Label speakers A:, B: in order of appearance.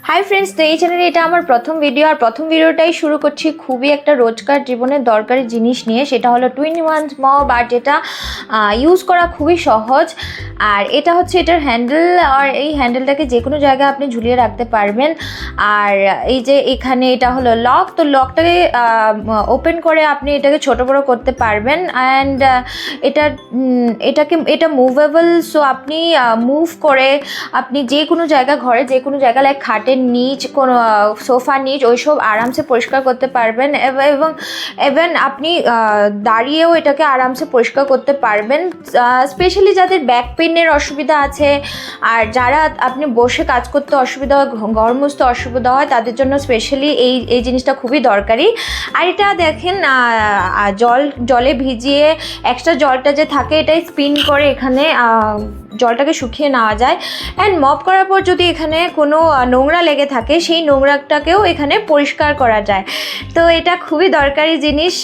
A: Hi friends, তো এই চ্যানেলে এটা আমার প্রথম ভিডিও। আর প্রথম ভিডিওটাই শুরু করছি খুবই একটা রোজকার জীবনের দরকারি জিনিস নিয়ে, সেটা হলো 2-in-1 মপ। আর যেটা ইউজ করা খুবই সহজ। আর এটা হচ্ছে এটার হ্যান্ডেল, আর এই হ্যান্ডেলটাকে যে কোনো জায়গায় আপনি ঝুলিয়ে রাখতে পারবেন। আর এই যে এখানে এটা হলো লক, তো লকটাকে ওপেন করে আপনি এটাকে ছোট বড় করতে পারবেন। অ্যান্ড এটা মুভেবল, সো আপনি মুভ করে আপনি যে কোনো জায়গা, ঘরে যে কোনো জায়গা, লাইক খাটের নিচ, কোনো সোফার নিচ, ওইসব আরামসে পরিষ্কার করতে পারবেন। এবং ইভেন আপনি দাঁড়িয়েও এটাকে আরামসে পরিষ্কার করতে পারবেন। স্পেশালি যাদের ব্যাক পেনের অসুবিধা আছে, আর যারা আপনি বসে কাজ করতে অসুবিধা হয়, ঘর মুছতে অসুবিধা হয়, তাদের জন্য স্পেশালি এই জিনিসটা খুবই দরকারি। আর এটা দেখেন, জলে ভিজিয়ে এক্সট্রা জলটা যে থাকে এটাই স্পিন করে এখানে জলটাকে শুকিয়ে নেওয়া যায়। অ্যান্ড মপ করার পর যদি এখানে কোনো নোংরা লেগে থাকে, সেই নোংরাটাকেও এখানে পরিষ্কার করা যায়। তো এটা খুবই দরকারি জিনিস।